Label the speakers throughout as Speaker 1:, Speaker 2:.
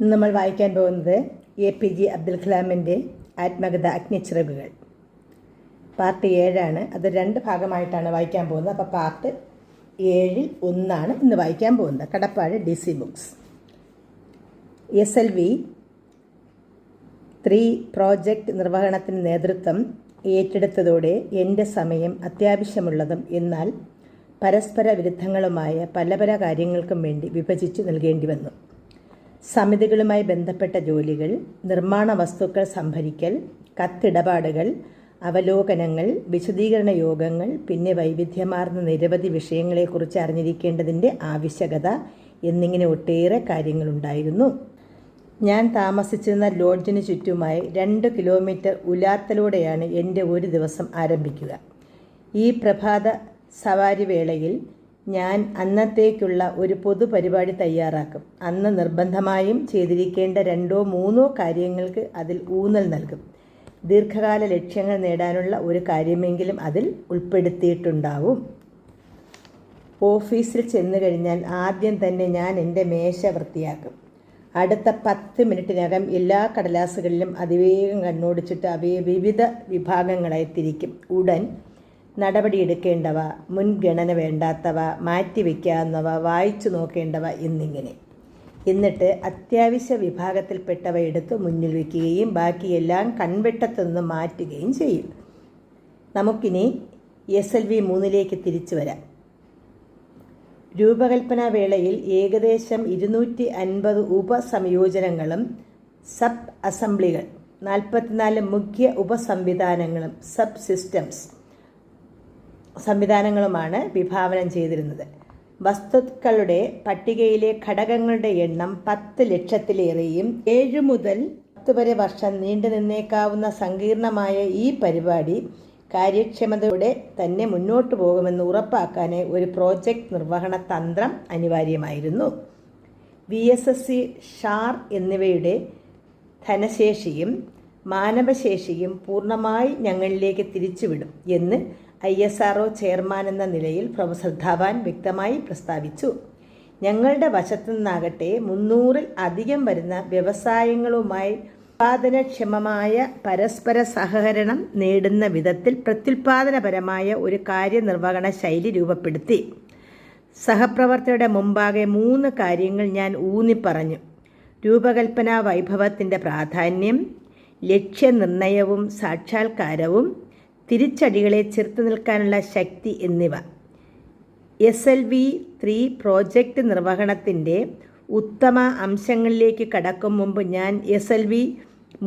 Speaker 1: ഇന്ന് നമ്മൾ വായിക്കാൻ പോകുന്നത് APJ അബ്ദുൽ കലാമിൻ്റെ ആത്മകഥ അഗ്നിച്ചിറകുകൾ. പാർട്ട് 7 അത് 2 ഭാഗമായിട്ടാണ് വായിക്കാൻ പോകുന്നത്. അപ്പോൾ പാർട്ട് 7 1 ഇന്ന് വായിക്കാൻ പോകുന്നത്. കടപ്പാട് DC ബുക്സ്. SLV 3 പ്രോജക്റ്റ് നിർവഹണത്തിന് നേതൃത്വം ഏറ്റെടുത്തതോടെ എൻ്റെ സമയം അത്യാവശ്യമുള്ളതും എന്നാൽ പരസ്പര വിരുദ്ധങ്ങളുമായ പല കാര്യങ്ങൾക്കും വേണ്ടി വിഭജിച്ചു നൽകേണ്ടി വന്നു. സമിതികളുമായി ബന്ധപ്പെട്ട ജോലികൾ, നിർമ്മാണ വസ്തുക്കൾ സംഭരിക്കൽ, കത്തിടപാടുകൾ, അവലോകനങ്ങൾ, വിശദീകരണ യോഗങ്ങൾ, പിന്നെ വൈവിധ്യമാർന്ന നിരവധി വിഷയങ്ങളെക്കുറിച്ച് അറിഞ്ഞിരിക്കേണ്ടതിൻ്റെ ആവശ്യകത എന്നിങ്ങനെ ഒട്ടേറെ കാര്യങ്ങളുണ്ടായിരുന്നു. ഞാൻ താമസിച്ചിരുന്ന ലോഡ്ജിന് ചുറ്റുമായി 2 കിലോമീറ്റർ ഉലാത്തലൂടെയാണ് എൻ്റെ ഒരു ദിവസം ആരംഭിക്കുക. ഈ പ്രഭാത സവാരി വേളയിൽ ഞാൻ അന്നത്തേക്കുള്ള ഒരു പൊതുപരിപാടി തയ്യാറാക്കും. അന്ന് നിർബന്ധമായും ചെയ്തിരിക്കേണ്ട 2-3 കാര്യങ്ങൾക്ക് അതിൽ ഊന്നൽ നൽകും. ദീർഘകാല ലക്ഷ്യങ്ങൾ നേടാനുള്ള ഒരു കാര്യമെങ്കിലും അതിൽ ഉൾപ്പെടുത്തിയിട്ടുണ്ടാവും. ഓഫീസിൽ ചെന്നു കഴിഞ്ഞാൽ ആദ്യം തന്നെ ഞാൻ എൻ്റെ മേശ വൃത്തിയാക്കും. അടുത്ത 10 മിനിറ്റിനകം എല്ലാ കടലാസുകളിലും അതിവേഗം കണ്ണോടിച്ചിട്ട് അവയെ വിവിധ വിഭാഗങ്ങളായി തിരിക്കും. ഉടൻ നടപടിയെടുക്കേണ്ടവ, മുൻഗണന വേണ്ടാത്തവ, മാറ്റിവെക്കാവുന്നവ, വായിച്ചു നോക്കേണ്ടവ എന്നിങ്ങനെ. എന്നിട്ട് അത്യാവശ്യ വിഭാഗത്തിൽപ്പെട്ടവ എടുത്ത് മുന്നിൽ വയ്ക്കുകയും ബാക്കിയെല്ലാം കൺവെട്ടത്തുനിന്ന് മാറ്റുകയും ചെയ്യും. നമുക്കിനി SLV 3 തിരിച്ചു വരാം. രൂപകൽപ്പനാ വേളയിൽ ഏകദേശം 250 ഉപസംയോജനങ്ങളും സബ് അസംബ്ലികൾ, 44 മുഖ്യ ഉപസംവിധാനങ്ങളും സബ് സിസ്റ്റംസ് സംവിധാനങ്ങളുമാണ് വിഭാവനം ചെയ്തിരുന്നത്. വസ്തുക്കളുടെ പട്ടികയിലെ ഘടകങ്ങളുടെ എണ്ണം 10 ലക്ഷത്തിലേറെയും 7 മുതൽ 10 വരെ വർഷം നീണ്ടു നിന്നേക്കാവുന്ന സങ്കീർണമായ ഈ പരിപാടി കാര്യക്ഷമതയോടെ തന്നെ മുന്നോട്ടു പോകുമെന്ന് ഉറപ്പാക്കാൻ ഒരു പ്രോജക്റ്റ് നിർവഹണ തന്ത്രം അനിവാര്യമായിരുന്നു. VSSC, ഷാർ എന്നിവയുടെ ധനശേഷിയും മാനവശേഷിയും പൂർണ്ണമായി ഞങ്ങളിലേക്ക് തിരിച്ചുവിടും എന്ന് ISRO ചെയർമാൻ എന്ന നിലയിൽ പ്രൊഫസർ ധവാൻ വ്യക്തമായി പ്രസ്താവിച്ചു. ഞങ്ങളുടെ വശത്തു നിന്നാകട്ടെ 300-ൽ അധികം വരുന്ന വ്യവസായങ്ങളുമായി ഉത്പാദനക്ഷമമായ പരസ്പര സഹകരണം നേടുന്ന വിധത്തിൽ പ്രത്യുൽപാദനപരമായ ഒരു കാര്യനിർവഹണ ശൈലി രൂപപ്പെടുത്തി. സഹപ്രവർത്തകരുടെ മുമ്പാകെ 3 കാര്യങ്ങൾ ഞാൻ ഊന്നിപ്പറഞ്ഞു: രൂപകൽപ്പനാ വൈഭവത്തിൻ്റെ പ്രാധാന്യം, ലക്ഷ്യനിർണയവും സാക്ഷാത്കാരവും, തിരിച്ചടികളെ ചെറുത്തു നിൽക്കാനുള്ള ശക്തി എന്നിവ. SLV 3 പ്രോജക്റ്റ് നിർവഹണത്തിൻ്റെ ഉത്തമ അംശങ്ങളിലേക്ക് കടക്കും മുമ്പ് ഞാൻ SLV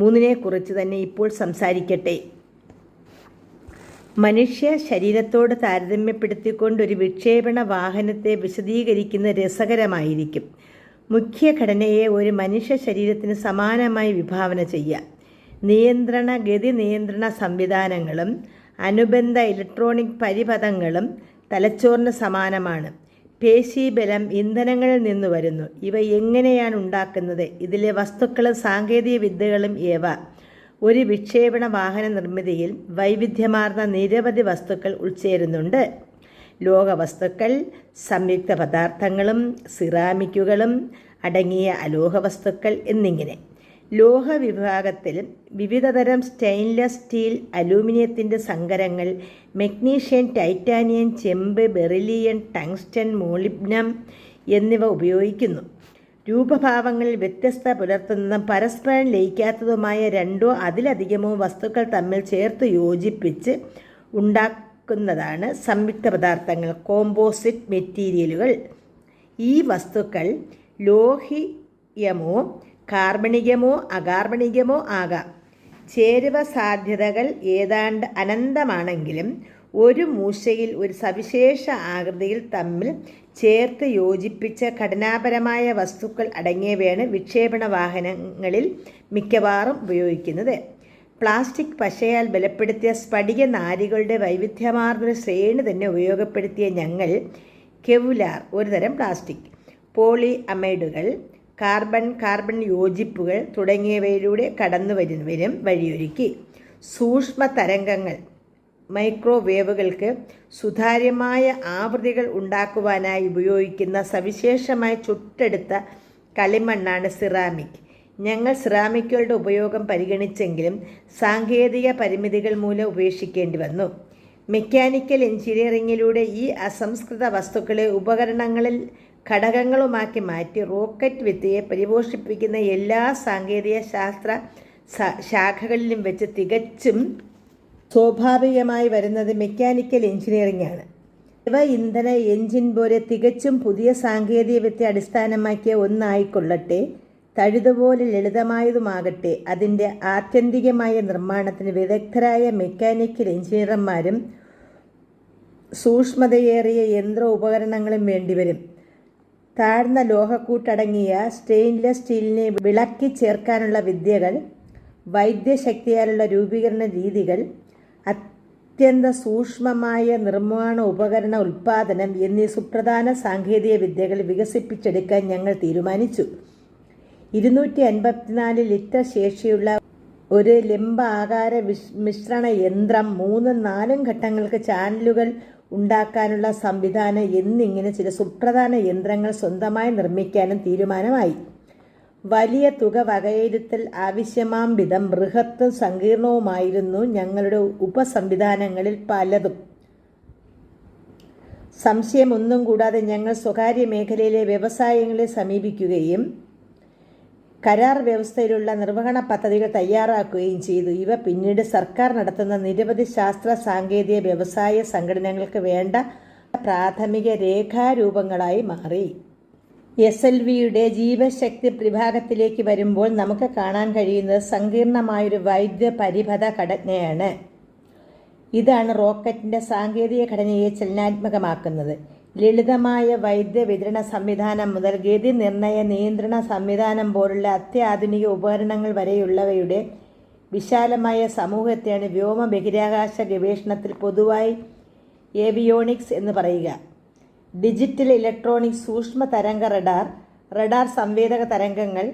Speaker 1: 3 തന്നെ ഇപ്പോൾ സംസാരിക്കട്ടെ. മനുഷ്യ ശരീരത്തോട് താരതമ്യപ്പെടുത്തിക്കൊണ്ടൊരു വിക്ഷേപണ വാഹനത്തെ വിശദീകരിക്കുന്നത് രസകരമായിരിക്കും. മുഖ്യ ഘടനയെ ഒരു മനുഷ്യ ശരീരത്തിന് സമാനമായി വിഭാവന ചെയ്യാം. ഗതി നിയന്ത്രണ സംവിധാനങ്ങളും അനുബന്ധ ഇലക്ട്രോണിക് പരിപഥങ്ങളും തലച്ചോറിന് സമാനമാണ്. പേശീബലം ഇന്ധനങ്ങളിൽ നിന്ന് വരുന്നു. ഇവ എങ്ങനെയാണ് ഉണ്ടാക്കുന്നത്? ഇതിലെ വസ്തുക്കളും സാങ്കേതിക വിദ്യകളും ഏവ? ഒരു വിക്ഷേപണ വാഹന നിർമ്മിതിയിൽ വൈവിധ്യമാർന്ന നിരവധി വസ്തുക്കൾ ഉൾച്ചേരുന്നുണ്ട്. ലോഹവസ്തുക്കൾ, സംയുക്ത പദാർത്ഥങ്ങളും സിറാമിക്കുകളും അടങ്ങിയ അലോഹ വസ്തുക്കൾ എന്നിങ്ങനെ. ലോഹ വിഭാഗത്തിൽ വിവിധതരം സ്റ്റെയിൻലെസ് സ്റ്റീൽ, അലൂമിനിയത്തിൻ്റെ സങ്കരങ്ങൾ, മഗ്നീഷ്യം, ടൈറ്റാനിയം, ചെമ്പ്, ബെറിലിയൻ, ടങ്സ്റ്റൺ, മോളിബ്ഡനം എന്നിവ ഉപയോഗിക്കുന്നു. രൂപഭാവങ്ങളിൽ വ്യത്യസ്തത പുലർത്തുന്നതും പരസ്പരം ലയിക്കാത്തതുമായ 2-ഓ അതിലധികമോ വസ്തുക്കൾ തമ്മിൽ ചേർത്ത് യോജിപ്പിച്ച് ഉണ്ടാക്കുന്നതാണ് സംയുക്ത പദാർത്ഥങ്ങൾ, കോമ്പോസിറ്റ് മെറ്റീരിയലുകൾ. ഈ വസ്തുക്കൾ ലോഹീയമോ കാർബണികമോ അകാർബണികമോ ആകാം. ചേരുവ സാധ്യതകൾ ഏതാണ്ട് അനന്തമാണെങ്കിലും ഒരു മൂശയിൽ ഒരു സവിശേഷ ആകൃതിയിൽ തമ്മിൽ ചേർത്ത് യോജിപ്പിച്ച ഘടനാപരമായ വസ്തുക്കൾ അടങ്ങിയവയാണ് വിക്ഷേപണ വാഹനങ്ങളിൽ മിക്കവാറും ഉപയോഗിക്കുന്നത്. പ്ലാസ്റ്റിക് പശയാൽ ബലപ്പെടുത്തിയ സ്ഫടിക നാരുകളുടെ വൈവിധ്യമാർന്ന ശ്രേണി തന്നെ ഉപയോഗപ്പെടുത്തിയ ഞങ്ങൾ കെവുലാർ, ഒരുതരം പ്ലാസ്റ്റിക്, പോളി അമൈഡുകൾ, കാർബൺ യോജിപ്പുകൾ തുടങ്ങിയവയിലൂടെ കടന്നുവരും വഴിയൊരുക്കി. സൂക്ഷ്മ തരംഗങ്ങൾ, മൈക്രോവേവുകൾക്ക് സുതാര്യമായ ആവൃത്തികൾ ഉണ്ടാക്കുവാനായി ഉപയോഗിക്കുന്ന സവിശേഷമായി ചുട്ടെടുത്ത കളിമണ്ണാണ് സിറാമിക്. ഞങ്ങൾ സിറാമിക്കുകളുടെ ഉപയോഗം പരിഗണിച്ചെങ്കിലും സാങ്കേതിക പരിമിതികൾ മൂലം ഉപേക്ഷിക്കേണ്ടി വന്നു. മെക്കാനിക്കൽ എഞ്ചിനീയറിംഗിലൂടെ ഈ അസംസ്കൃത വസ്തുക്കളെ ഉപകരണങ്ങളിൽ ഘടകങ്ങളുമാക്കി മാറ്റി റോക്കറ്റ് വിദ്യയെ പരിപോഷിപ്പിക്കുന്ന എല്ലാ സാങ്കേതിക ശാസ്ത്ര ശാഖകളിലും വെച്ച് തികച്ചും സ്വാഭാവികമായി വരുന്നത് മെക്കാനിക്കൽ എഞ്ചിനീയറിംഗ് ആണ്. ഇവ ഇന്ധന എഞ്ചിൻ പോലെ തികച്ചും പുതിയ സാങ്കേതിക വിദ്യ അടിസ്ഥാനമാക്കിയ ഒന്നായിക്കൊള്ളട്ടെ, തഴുതുപോലെ ലളിതമായതുമാകട്ടെ, അതിൻ്റെ ആത്യന്തികമായ നിർമ്മാണത്തിന് വിദഗ്ധരായ മെക്കാനിക്കൽ എഞ്ചിനീയർമാരും സൂക്ഷ്മതയേറിയ യന്ത്ര ഉപകരണങ്ങളും വേണ്ടിവരും. താഴ്ന്ന ലോഹക്കൂട്ടടങ്ങിയ സ്റ്റെയിൻലെസ് സ്റ്റീലിനെ വിളക്കി ചേർക്കാനുള്ള വിദ്യകൾ, വൈദ്യശക്തിയാലുള്ള രൂപീകരണ രീതികൾ, അത്യന്ത സൂക്ഷ്മമായ നിർമ്മാണ ഉപകരണ ഉൽപ്പാദനം എന്നീ സുപ്രധാന സാങ്കേതിക വിദ്യകൾ വികസിപ്പിച്ചെടുക്കാൻ ഞങ്ങൾ തീരുമാനിച്ചു. 254 ലിറ്റർ ശേഷിയുള്ള ഒരു ലംബ ആകാര മിശ്രണ യന്ത്രം, 3-4 ഘട്ടങ്ങൾക്ക് ചാനലുകൾ ഉണ്ടാക്കാനുള്ള സംവിധാനം എന്നിങ്ങനെ ചില സുപ്രധാന യന്ത്രങ്ങൾ സ്വന്തമായി നിർമ്മിക്കാനും തീരുമാനമായി. വലിയ തുക വകയിരുത്തൽ ആവശ്യമാം വിധം ബൃഹത്തും സങ്കീർണവുമായിരുന്നു ഞങ്ങളുടെ ഉപസംവിധാനങ്ങളിൽ പലതും. സംശയമൊന്നും കൂടാതെ ഞങ്ങൾ സ്വകാര്യ മേഖലയിലെ വ്യവസായങ്ങളെ സമീപിക്കുകയും കരാർ വ്യവസ്ഥയിലുള്ള നിർവഹണ പദ്ധതികൾ തയ്യാറാക്കുകയും ചെയ്തു. ഇവ പിന്നീട് സർക്കാർ നടത്തുന്ന നിരവധി ശാസ്ത്ര സാങ്കേതിക വ്യവസായ സംഘടനകൾക്ക് വേണ്ട പ്രാഥമിക രേഖാരൂപങ്ങളായി മാറി. SLVയുടെ ജീവശക്തി വിഭാഗത്തിലേക്ക് വരുമ്പോൾ നമുക്ക് കാണാൻ കഴിയുന്നത് സങ്കീർണമായൊരു വൈദ്യുത പരിപഥ ഘടനയാണ്. ഇതാണ് റോക്കറ്റിൻ്റെ സാങ്കേതിക ഘടനയെ ചലനാത്മകമാക്കുന്നത്. ലളിതമായ വൈദ്യുത വിതരണ സംവിധാനം മുതൽ ഗതി നിർണയ നിയന്ത്രണ സംവിധാനം പോലുള്ള അത്യാധുനിക ഉപകരണങ്ങൾ വരെയുള്ളവയുടെ വിശാലമായ സമൂഹത്തെയാണ് വ്യോമ ബഹിരാകാശ ഗവേഷണത്തിൽ പൊതുവായി ഏവിയോണിക്സ് എന്ന് പറയുക. ഡിജിറ്റൽ ഇലക്ട്രോണിക്സ്, സൂക്ഷ്മ തരംഗ റഡാർ സംവേദക തരംഗങ്ങൾ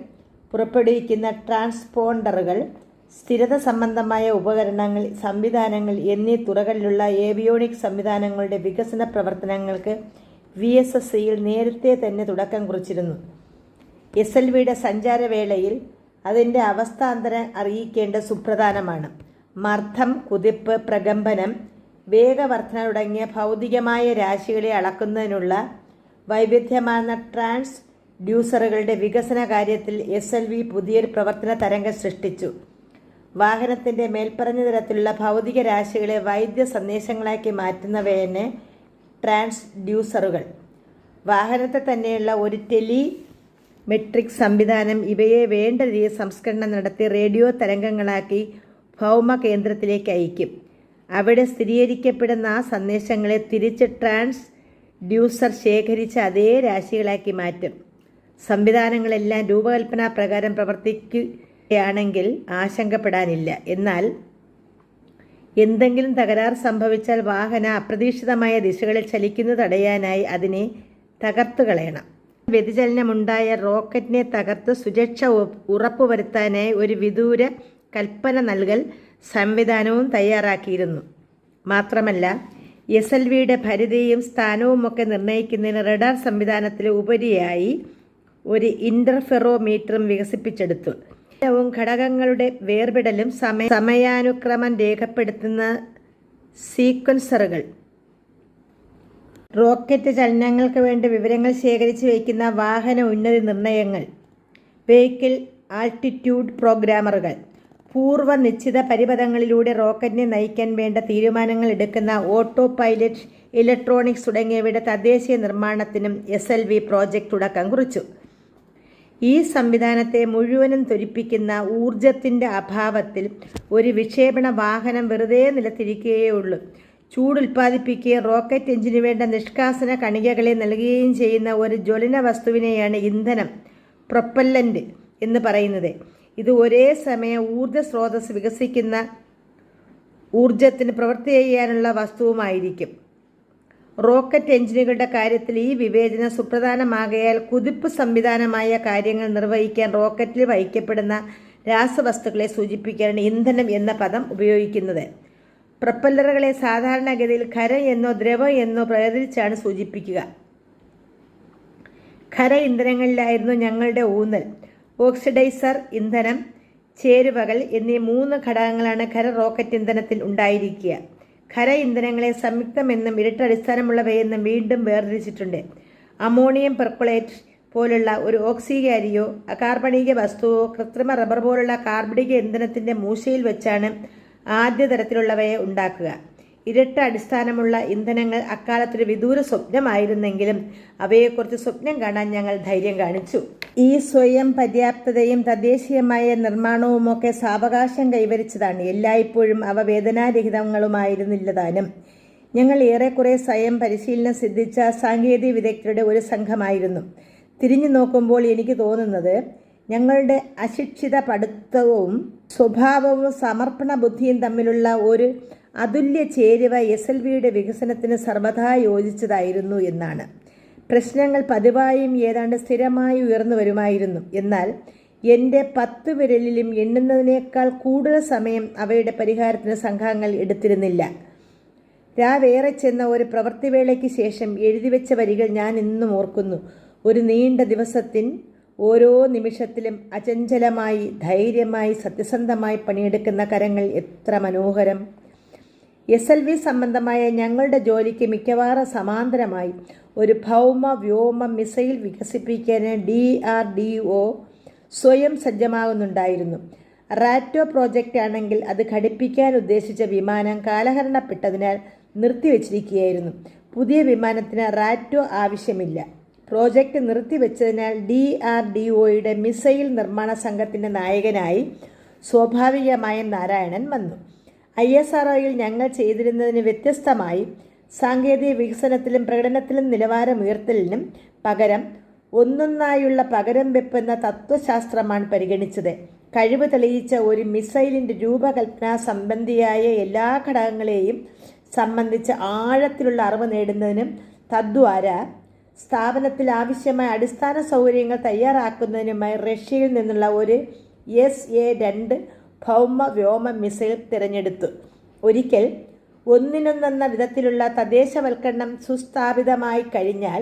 Speaker 1: പുറപ്പെടുവിക്കുന്ന ട്രാൻസ്പോണ്ടറുകൾ, സ്ഥിരത സംബന്ധമായ ഉപകരണങ്ങൾ, സംവിധാനങ്ങൾ എന്നീ തുറകളിലുള്ള ഏവിയോണിക് സംവിധാനങ്ങളുടെ വികസന പ്രവർത്തനങ്ങൾക്ക് VSSCയിൽ നേരത്തെ തന്നെ തുടക്കം കുറിച്ചിരുന്നു. SLVയുടെ സഞ്ചാരവേളയിൽ അതിൻ്റെ അവസ്ഥാന്തരം അറിയിക്കേണ്ട സുപ്രധാനമാണ്. മർദ്ദം, കുതിപ്പ്, പ്രകമ്പനം, വേഗവർധന തുടങ്ങിയ ഭൗതികമായ രാശികളെ അളക്കുന്നതിനുള്ള വൈവിധ്യമാർന്ന ട്രാൻസ്ഡ്യൂസറുകളുടെ വികസന കാര്യത്തിൽ SLV പുതിയൊരു പ്രവർത്തന തരംഗം സൃഷ്ടിച്ചു. വാഹനത്തിൻ്റെ മേൽപ്പറഞ്ഞ തരത്തിലുള്ള ഭൗതിക രാശികളെ വൈദ്യ സന്ദേശങ്ങളാക്കി മാറ്റുന്നവയാണ് ട്രാൻസ്ഡ്യൂസറുകൾ. വാഹനത്തെ തന്നെയുള്ള ഒരു ടെലിമെട്രിക് സംവിധാനം ഇവയെ വേണ്ട രീതിയിൽ സംസ്കരണം നടത്തി റേഡിയോ തരംഗങ്ങളാക്കി ഭൗമ കേന്ദ്രത്തിലേക്ക് അയക്കും. അവിടെ സ്ഥിരീകരിക്കപ്പെടുന്ന ആ സന്ദേശങ്ങളെ തിരിച്ച് ട്രാൻസ്ഡ്യൂസർ ശേഖരിച്ച് അതേ രാശികളാക്കി മാറ്റും. സംവിധാനങ്ങളെല്ലാം രൂപകൽപ്പനാ പ്രകാരം പ്രവർത്തിക്കുകയാണെങ്കിൽ ആശങ്കപ്പെടാനില്ല. എന്നാൽ എന്തെങ്കിലും തകരാർ സംഭവിച്ചാൽ വാഹനം അപ്രതീക്ഷിതമായ ദിശകളിൽ ചലിക്കുന്നത് തടയാനായി അതിനെ തകർത്തു കളയണം. വ്യതിചലനമുണ്ടായ റോക്കറ്റിനെ തകർത്ത് സുരക്ഷ ഉറപ്പുവരുത്താനായി ഒരു വിദൂര കൽപ്പന നൽകൽ സംവിധാനവും തയ്യാറാക്കിയിരുന്നു. മാത്രമല്ല, SLVയുടെ പരിധിയും സ്ഥാനവുമൊക്കെ നിർണ്ണയിക്കുന്നതിന് റഡാർ സംവിധാനത്തിൽ ഉപരിയായി ഒരു ഇൻ്റർഫെറോമീറ്ററും വികസിപ്പിച്ചെടുത്തു. ഘടകങ്ങളുടെ വേർപെടലും സമയാനുക്രമം രേഖപ്പെടുത്തുന്ന സീക്വൻസറുകൾ, റോക്കറ്റ് ചലനങ്ങൾക്ക് വേണ്ടി വിവരങ്ങൾ ശേഖരിച്ചു വയ്ക്കുന്ന വാഹന ഉന്നതി നിർണ്ണയങ്ങൾ, വെഹിക്കിൾ ആൾട്ടിറ്റ്യൂഡ് പ്രോഗ്രാമറുകൾ, പൂർവ്വ നിശ്ചിത പരിപഥങ്ങളിലൂടെ റോക്കറ്റിനെ നയിക്കാൻ വേണ്ട തീരുമാനങ്ങൾ എടുക്കുന്ന ഓട്ടോ പൈലറ്റ്, ഇലക്ട്രോണിക്സ് തുടങ്ങിയവയുടെ തദ്ദേശീയ നിർമ്മാണത്തിനും SLV പ്രോജക്റ്റ് തുടക്കം കുറിച്ചു. ഈ സംവിധാനത്തെ മുഴുവനും ത്വരിപ്പിക്കുന്ന ഊർജത്തിൻ്റെ അഭാവത്തിൽ ഒരു വിക്ഷേപണ വാഹനം വെറുതെ നിലത്തിരിക്കുകയേ ഉള്ളൂ. ചൂടുൽപ്പാദിപ്പിക്കുകയും റോക്കറ്റ് എഞ്ചിന് വേണ്ട നിഷ്കാസന കണികകളെ നൽകുകയും ചെയ്യുന്ന ഒരു ജ്വലന വസ്തുവിനെയാണ് ഇന്ധനം, പ്രൊപ്പല്ലൻ്റ് എന്ന് പറയുന്നത്. ഇത് ഒരേ സമയം ഊർജ സ്രോതസ് വികസിക്കുന്ന ഊർജത്തിന് പ്രവൃത്തി ചെയ്യാനുള്ള വസ്തുവുമായിരിക്കും. റോക്കറ്റ് എഞ്ചിനുകളുടെ കാര്യത്തിൽ ഈ വിവേചനം സുപ്രധാനമാകയാൽ കുതിപ്പ് സംവിധാനമായ കാര്യങ്ങൾ നിർവഹിക്കാൻ റോക്കറ്റിൽ വഹിക്കപ്പെടുന്ന രാസവസ്തുക്കളെ സൂചിപ്പിക്കാനാണ് ഇന്ധനം എന്ന പദം ഉപയോഗിക്കുന്നത്. പ്രൊപ്പല്ലറുകളെ സാധാരണഗതിയിൽ ഖരം എന്നോ ദ്രവം എന്നോ വേർതിരിച്ചാണ് സൂചിപ്പിക്കുക. ഖര ഇന്ധനങ്ങളിലായിരുന്നു ഞങ്ങളുടെ ഊന്നൽ. ഓക്സിഡൈസർ, ഇന്ധനം, ചേരുവകൾ എന്നീ 3 ഘടകങ്ങളാണ് ഖര റോക്കറ്റ് ഇന്ധനത്തിൽ ഉണ്ടായിരിക്കുക. ഖര ഇന്ധനങ്ങളെ സംയുക്തമെന്നും ഇരട്ടടിസ്ഥാനമുള്ളവയെന്നും വീണ്ടും വേർതിരിച്ചിട്ടുണ്ട്. അമോണിയം പെർക്കുളേറ്റ് പോലുള്ള ഒരു ഓക്സികാരിയോ അകാർബണിക വസ്തുവോ കൃത്രിമ റബ്ബർ പോലുള്ള കാർബണിക ഇന്ധനത്തിൻ്റെ മൂശയിൽ വെച്ചാണ് ആദ്യ തരത്തിലുള്ളവയെ ഉണ്ടാക്കുക. ഇരട്ട അടിസ്ഥാനമുള്ള ഇന്ധനങ്ങൾ അക്കാലത്തൊരു വിദൂര സ്വപ്നമായിരുന്നെങ്കിലും അവയെക്കുറിച്ച് സ്വപ്നം കാണാൻ ഞങ്ങൾ ധൈര്യം കാണിച്ചു. ഈ സ്വയം പര്യാപ്തതയും തദ്ദേശീയമായ നിർമ്മാണവുമൊക്കെ സാവകാശം കൈവരിച്ചതാണ്. എല്ലായ്പ്പോഴും അവ വേദനാരഹിതങ്ങളുമായിരുന്നില്ല താനും. ഞങ്ങൾ ഏറെക്കുറെ സ്വയം പരിശീലനം സിദ്ധിച്ച സാങ്കേതിക വിദഗ്ധരുടെ ഒരു സംഘമായിരുന്നു. തിരിഞ്ഞു നോക്കുമ്പോൾ എനിക്ക് തോന്നുന്നത് ഞങ്ങളുടെ അശിക്ഷിത പഠിത്തവും സ്വഭാവവും സമർപ്പണ ബുദ്ധിയും തമ്മിലുള്ള ഒരു അതുല്യ ചേരുവ SLVയുടെ വികസനത്തിന് സർവ്വതാ യോജിച്ചതായിരുന്നു എന്നാണ്. പ്രശ്നങ്ങൾ പതിവായും ഏതാണ്ട് സ്ഥിരമായി ഉയർന്നു വരുമായിരുന്നു. എന്നാൽ എൻ്റെ 10 വിരലിലും എണ്ണുന്നതിനേക്കാൾ കൂടുതൽ സമയം അവയുടെ പരിഹാരത്തിന് സംഘങ്ങൾ എടുത്തിരുന്നില്ല. രാവേറെ ചെന്ന ഒരു പ്രവൃത്തിവേളയ്ക്ക് ശേഷം എഴുതിവെച്ച വരികൾ ഞാൻ ഇന്നും ഓർക്കുന്നു. ഒരു നീണ്ട ദിവസത്തിൻ ഓരോ നിമിഷത്തിലും അചഞ്ചലമായി, ധൈര്യമായി, സത്യസന്ധമായി പണിയെടുക്കുന്ന കരങ്ങൾ എത്ര മനോഹരം! SLV സംബന്ധമായ ഞങ്ങളുടെ ജോലിക്ക് മിക്കവാറും സമാന്തരമായി ഒരു ഭൗമ വ്യോമ മിസൈൽ വികസിപ്പിക്കാൻ DRDO സ്വയം സജ്ജമാകുന്നുണ്ടായിരുന്നു. റാറ്റോ പ്രോജക്റ്റ് ആണെങ്കിൽ അത് ഘടിപ്പിക്കാൻ ഉദ്ദേശിച്ച വിമാനം കാലഹരണപ്പെട്ടതിനാൽ നിർത്തിവെച്ചിരിക്കുകയായിരുന്നു. പുതിയ വിമാനത്തിന് റാറ്റോ ആവശ്യമില്ല. പ്രോജക്റ്റ് നിർത്തിവെച്ചതിനാൽ DRDOയുടെ മിസൈൽ നിർമ്മാണ സംഘത്തിൻ്റെ നായകനായി സ്വാഭാവികമായും നാരായണൻ വന്നു. ISROയിൽ ഞങ്ങൾ ചെയ്തിരുന്നതിന് വ്യത്യസ്തമായി സാങ്കേതിക വികസനത്തിലും പ്രകടനത്തിലും നിലവാരമുയർത്തലിനും പകരം ഒന്നൊന്നായുള്ള പകരം വെപ്പെന്ന തത്വശാസ്ത്രമാണ് പരിഗണിച്ചത്. കഴിവ് തെളിയിച്ച ഒരു മിസൈലിൻ്റെ രൂപകൽപ്പന സംബന്ധിയായ എല്ലാ ഘടകങ്ങളെയും സംബന്ധിച്ച് ആഴത്തിലുള്ള അറിവ് നേടുന്നതിനും തദ്വാര സ്ഥാപനത്തിൽ ആവശ്യമായ അടിസ്ഥാന സൗകര്യങ്ങൾ തയ്യാറാക്കുന്നതിനുമായി റഷ്യയിൽ നിന്നുള്ള ഒരു SA-2 ഭൗമ വ്യോമ മിസൈൽ തിരഞ്ഞെടുത്തു. ഒരിക്കൽ ഒന്നിനൊന്നെന്ന വിധത്തിലുള്ള തദ്ദേശവൽക്കരണം സുസ്ഥാപിതമായി കഴിഞ്ഞാൽ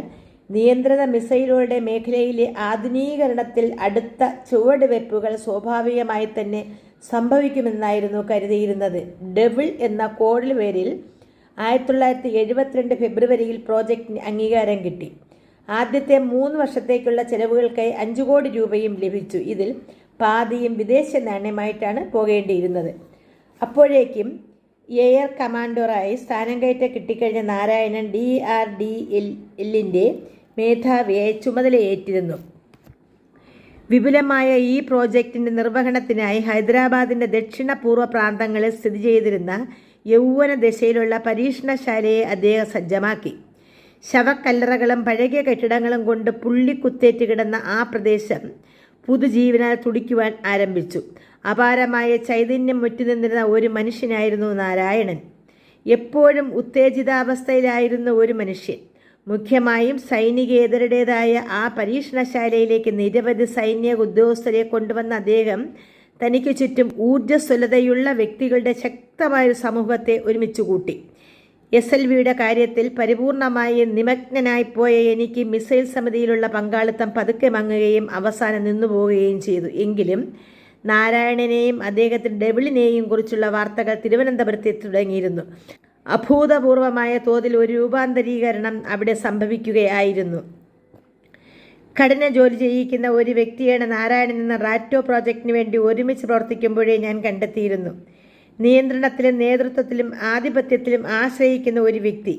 Speaker 1: നിയന്ത്രിത മിസൈലുകളുടെ മേഖലയിലെ ആധുനീകരണത്തിൽ അടുത്ത ചുവടുവയ്പ്പുകൾ സ്വാഭാവികമായി തന്നെ സംഭവിക്കുമെന്നായിരുന്നു കരുതിയിരുന്നത്. ഡെവിൾ എന്ന കോഡ് പേരിൽ 1972 ഫെബ്രുവരിയിൽ പ്രോജക്റ്റിന് അംഗീകാരം കിട്ടി. ആദ്യത്തെ 3 വർഷത്തേക്കുള്ള ചെലവുകൾക്കായി 5 കോടി രൂപയും ലഭിച്ചു. ഇതിൽ പാതിയും വിദേശ നാണ്യമായിട്ടാണ് പോകേണ്ടിയിരുന്നത്. അപ്പോഴേക്കും എയർ കമാൻഡറായി സ്ഥാനം കയറ്റം കിട്ടിക്കഴിഞ്ഞ നാരായണൻ DRDLന്റെ മേധാവിയായി ചുമതലയേറ്റിരുന്നു. വിപുലമായ ഈ പ്രോജക്റ്റിൻ്റെ നിർവഹണത്തിനായി ഹൈദരാബാദിൻ്റെ ദക്ഷിണ പൂർവ്വ പ്രാന്തങ്ങളിൽ സ്ഥിതി ചെയ്തിരുന്ന യൗവന ദശയിലുള്ള പരീക്ഷണശാലയെ അദ്ദേഹം സജ്ജമാക്കി. ശവക്കല്ലറകളും പഴകിയ കെട്ടിടങ്ങളും കൊണ്ട് പുള്ളിക്കുത്തേറ്റ് കിടന്ന ആ പ്രദേശം പുതുജീവനാൽ തുടിക്കുവാൻ ആരംഭിച്ചു. അപാരമായ ചൈതന്യം മുറ്റുനിന്നിരുന്ന ഒരു മനുഷ്യനായിരുന്നു നാരായണൻ. എപ്പോഴും ഉത്തേജിതാവസ്ഥയിലായിരുന്ന ഒരു മനുഷ്യൻ. മുഖ്യമായും സൈനികേതരുടേതായ ആ പരീക്ഷണശാലയിലേക്ക് നിരവധി സൈനിക ഉദ്യോഗസ്ഥരെ കൊണ്ടുവന്ന അദ്ദേഹം തനിക്ക് ചുറ്റും ഊർജ്ജസ്വലതയുള്ള വ്യക്തികളുടെ ശക്തമായൊരു സമൂഹത്തെ ഒരുമിച്ച് കൂട്ടി. SLVയുടെ കാര്യത്തിൽ പരിപൂർണമായി നിമഗ്നനായിപ്പോയ എനിക്ക് മിസൈൽ സമിതിയിലുള്ള പങ്കാളിത്തം പതുക്കെ മങ്ങുകയും അവസാനം നിന്നുപോവുകയും ചെയ്തു. എങ്കിലും നാരായണനെയും അദ്ദേഹത്തിൻ്റെ ഡെവിളിനെയും കുറിച്ചുള്ള വാർത്തകൾ തിരുവനന്തപുരത്ത് തുടങ്ങിയിരുന്നു. അഭൂതപൂർവമായ തോതിൽ ഒരു രൂപാന്തരീകരണം അവിടെ സംഭവിക്കുകയായിരുന്നു. കഠിന ജോലി ചെയ്യിക്കുന്ന ഒരു വ്യക്തിയാണ് നാരായണൻ എന്ന റാറ്റോ പ്രോജക്റ്റിന് വേണ്ടി ഒരുമിച്ച് പ്രവർത്തിക്കുമ്പോഴേ ഞാൻ കണ്ടെത്തിയിരുന്നു. നിയന്ത്രണത്തിലും നേതൃത്വത്തിലും ആധിപത്യത്തിലും ആശ്രയിക്കുന്ന ഒരു വ്യക്തി.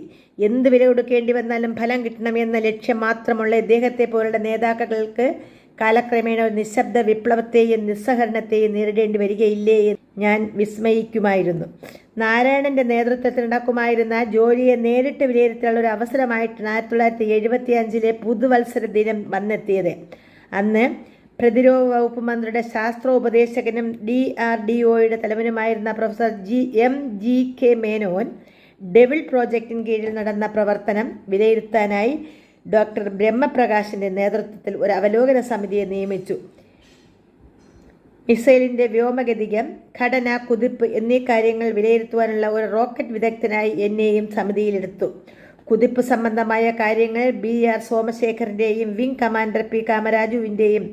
Speaker 1: എന്ത് വില കൊടുക്കേണ്ടി വന്നാലും ഫലം കിട്ടണമെന്ന ലക്ഷ്യം മാത്രമുള്ള ഇദ്ദേഹത്തെ പോലുള്ള നേതാക്കൾക്ക് കാലക്രമേണ ഒരു നിശബ്ദ വിപ്ലവത്തെയും നിസ്സഹരണത്തെയും നേരിടേണ്ടി വരികയില്ലേ എന്ന് ഞാൻ വിസ്മയിക്കുമായിരുന്നു. നാരായണൻ്റെ നേതൃത്വത്തിൽ നടക്കുമായിരുന്ന ജോലിയെ നേരിട്ട് വിലയിരുത്താനുള്ള ഒരു അവസരമായിട്ടാണ് 1975 പുതുവത്സര ദിനം വന്നെത്തിയത്. അന്ന് പ്രതിരോധ വകുപ്പ് മന്ത്രിയുടെ ശാസ്ത്രോപദേശകനും DRDOയുടെ തലവനുമായിരുന്ന പ്രൊഫസർ MGK മേനോൻ ഡെവിൾ പ്രോജക്റ്റിന് കീഴിൽ നടന്ന പ്രവർത്തനം വിലയിരുത്താനായി ഡോക്ടർ ബ്രഹ്മപ്രകാശിൻ്റെ നേതൃത്വത്തിൽ ഒരു അവലോകന സമിതിയെ നിയമിച്ചു. മിസൈലിൻ്റെ വ്യോമഗതികം, ഘടന, കുതിപ്പ് എന്നീ കാര്യങ്ങൾ വിലയിരുത്തുവാനുള്ള ഒരു റോക്കറ്റ് വിദഗ്ധനായി എന്നെയും സമിതിയിലെടുത്തു. കുതിപ്പ് സംബന്ധമായ കാര്യങ്ങൾ BR സോമശേഖറിൻ്റെയും വിംഗ് കമാൻഡർ P കാമരാജുവിൻ്റെയും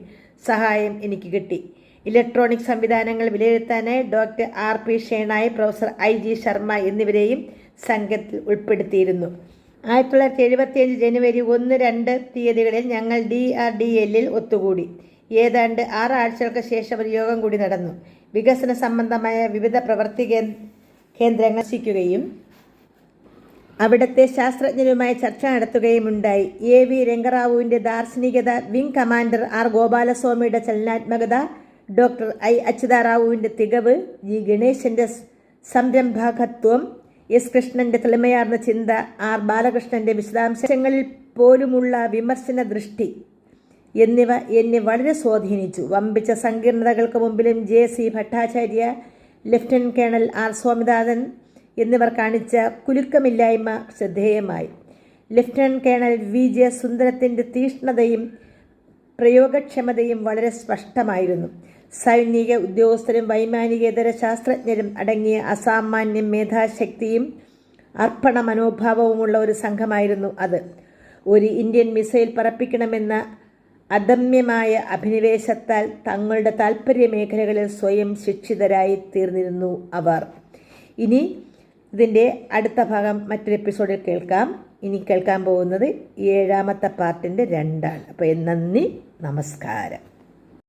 Speaker 1: സഹായം എനിക്ക് കിട്ടി. ഇലക്ട്രോണിക് സംവിധാനങ്ങൾ വിലയിരുത്താനായി ഡോക്ടർ RP ഷേണായി, പ്രൊഫസർ IG ശർമ്മ എന്നിവരെയും സംഘത്തിൽ ഉൾപ്പെടുത്തിയിരുന്നു. 1975 ജനുവരി 1-2 തീയതികളിൽ ഞങ്ങൾ DRDLൽ ഒത്തുകൂടി. ഏതാണ്ട് 6 ആഴ്ചകൾക്ക് ശേഷം ഒരു യോഗം കൂടി നടന്നു. വികസന സംബന്ധമായ വിവിധ പ്രവൃത്തി കേന്ദ്രങ്ങൾ സന്ദർശിക്കുകയും അവിടുത്തെ ശാസ്ത്രജ്ഞരുമായി ചർച്ച നടത്തുകയും ഉണ്ടായി. AV രംഗറാവുവിൻ്റെ ദാർശനികത, വിംഗ് കമാൻഡർ R ഗോപാലസ്വാമിയുടെ ചലനാത്മകത, ഡോക്ടർ I അച്യുതാറാവുവിൻ്റെ തികവ്, G ഗണേശൻ്റെ സംരംഭകത്വം, S കൃഷ്ണൻ്റെ തെളിമയാർന്ന ചിന്ത, R ബാലകൃഷ്ണൻ്റെ വിശദാംശങ്ങളിൽ പോലുമുള്ള വിമർശന ദൃഷ്ടി എന്നിവ എന്നെ വളരെ സ്വാധീനിച്ചു. വമ്പിച്ച സങ്കീർണതകൾക്ക് മുമ്പിലും JC Bhattacharya, lieutenant colonel R Swaminathan എന്നിവർ കാണിച്ച കുലുക്കമില്ലായ്മ ശ്രദ്ധേയമായി. ലഫ്റ്റനന്റ് കേണൽ VJ സുന്ദരത്തിൻ്റെ തീഷ്ണതയും പ്രയോഗക്ഷമതയും വളരെ സ്പഷ്ടമായിരുന്നു. സൈനിക ഉദ്യോഗസ്ഥരും വൈമാനികേതര ശാസ്ത്രജ്ഞരും അടങ്ങിയ അസാമാന്യ മേധാശക്തിയും അർപ്പണ മനോഭാവവുമുള്ള ഒരു സംഘമായിരുന്നു അത്. ഒരു ഇന്ത്യൻ മിസൈൽ പറപ്പിക്കണമെന്ന അദമ്യമായ അഭിനിവേശത്താൽ തങ്ങളുടെ താൽപ്പര്യ മേഖലകളിൽ സ്വയം ശിക്ഷിതരായി തീർന്നിരുന്നു അവർ. ഇനി ഇതിൻ്റെ അടുത്ത ഭാഗം മറ്റൊരു എപ്പിസോഡിൽ കേൾക്കാം. ഇനി കേൾക്കാൻ പോകുന്നത് 7ാമത്തെ പാർട്ടിൻ്റെ 2 ആണ്. അപ്പോൾ നന്ദി, നമസ്കാരം.